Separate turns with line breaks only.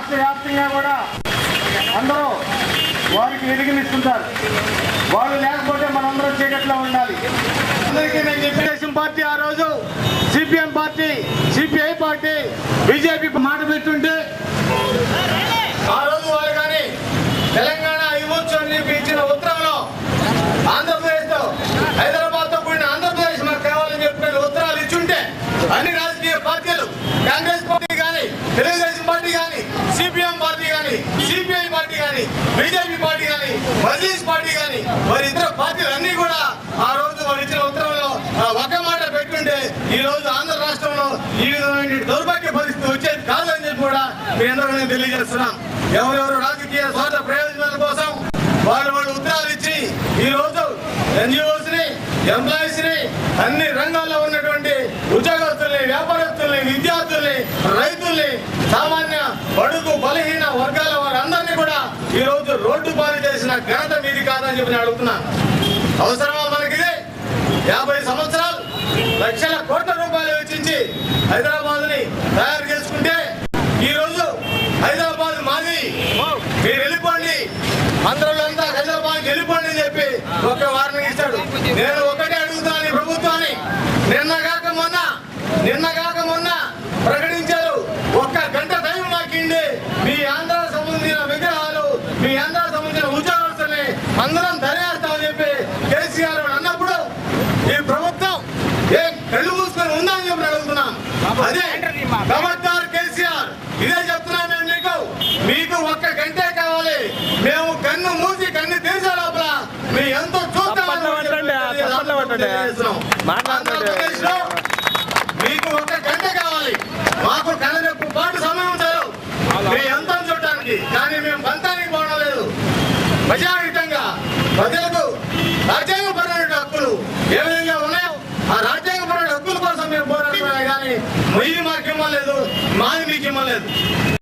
రాష్ట్ర వ్యాప్తంగా కూడా అందరూ వారికి ఎదిగినిస్తుంటారు. వాళ్ళు లేకపోతే మనందరం చీకట్లో ఉండాలి. అందరికీ నేను తెలుగుదేశం పార్టీ ఆ రోజు CPM party, CPI party, BJP మాట పెట్టుంటే ఆ రోజు వారు కానీ తెలంగాణ విమోచన ఇచ్చిన ఉత్తరంలో ఆంధ్రప్రదేశ్తో హైదరాబాద్తో కూడిన ఆంధ్రప్రదేశ్ మాకు కావాలని చెప్పిన ఉత్తరాలు ఇచ్చుంటే అన్ని రాజకీయ పార్టీలు, కాంగ్రెస్ పార్టీ కానీ, తెలుగుదేశం పార్టీ కానీ, సిపిఎం పార్టీ కానీ, సిపిఐ పార్టీ కానీ, బీజేపీ పార్టీ కానీ, మజ్లిస్ పార్టీ కానీ, మరి ఇతర పార్టీలు అన్ని కూడా ఆ రోజు వారు ఇచ్చిన ఉత్తరంలో ఒక మాట పెట్టుంటే ఈ రోజు ఆంధ్ర రాష్ట్రంలో ఈ విధమైన దౌర్భాగ్య పరిస్థితి వచ్చేది కాదని చెప్పి కూడా మీ అందరూ నేను తెలియజేస్తున్నాం. ఎవరెవరు రాజకీయ స్వార్థ ప్రయోజనాల కోసం వాళ్ళు ఉత్తరాలు ఇచ్చి ఈ రోజు ఎన్జిఓస్ ని, ఎంప్లాయీస్ ని, అన్ని రంగాల్లో ఉన్నటువంటి ఉద్యోగస్తుల్ని, వ్యాపారస్తుల్ని, విద్యార్థుల్ని, రైతుల్ని, సామాన్య బడుగు బలహీన వర్గాల వారందరినీ కూడా ఈ రోజు రోడ్డు పాలు చేసిన ఘనత మీది కాదని చెప్పి నేను అడుగుతున్నాను. అవసరమా మనకిది? 50 సంవత్సరాలు లక్షల కోట్ల రూపాయలు వెచ్చించి హైదరాబాద్ ని తయారు చేసుకుంటే ఈ రోజు హైదరాబాద్ మాది, మీరు వెళ్ళిపోండి, అందరంతా హైదరాబాద్ వెళ్ళిపోండి అని చెప్పి ఒక వార్నింగ్ ఇచ్చాడు. నేను ఒకటే అడుగుతాను ఈ ప్రభుత్వాన్ని, నిన్నగాక మొన్న ప్రకటించారు, ఒక్క గంట టైం మాకిండి మీ ఆంధ్ర సంబంధించిన విగ్రహాలు, మీ ఆంధ్ర సంబంధించిన ఉద్యోగస్తుల్ని అందరం ధరేస్తామని చెప్పి కేసీఆర్ అన్నప్పుడు ఈ ప్రభుత్వం ఏం కళ్ళు మూసుకొని ఉందని చెప్పి అడుగుతున్నాం. అదే ఖబర్దార్ కేసీఆర్, ఇదే చెప్తున్నాం మేము మీకు ఒక్క గంటే కావాలి, మేము కన్ను మూసి కన్ను తీసే లోపల మీ ఎంతో చూస్తాం. మీకు ఒక్క గంట కావాలి, మాకు కనరెప్పు పాటు సమయం చాలు మీ ఎంత చూడటానికి, కానీ మేము బంతానికి పోవడం లేదు. ప్రజాహితంగా ప్రజలకు రాజ్యాంగపరమైన హక్కులు ఏ విధంగా ఉన్నాయో ఆ రాజ్యాంగపరమైన హక్కుల కోసం మేము పోరాడుతున్నాం, కానీ మొయ్యి మాకు ఇవ్వలేదు, మాది మీకు ఇవ్వలేదు.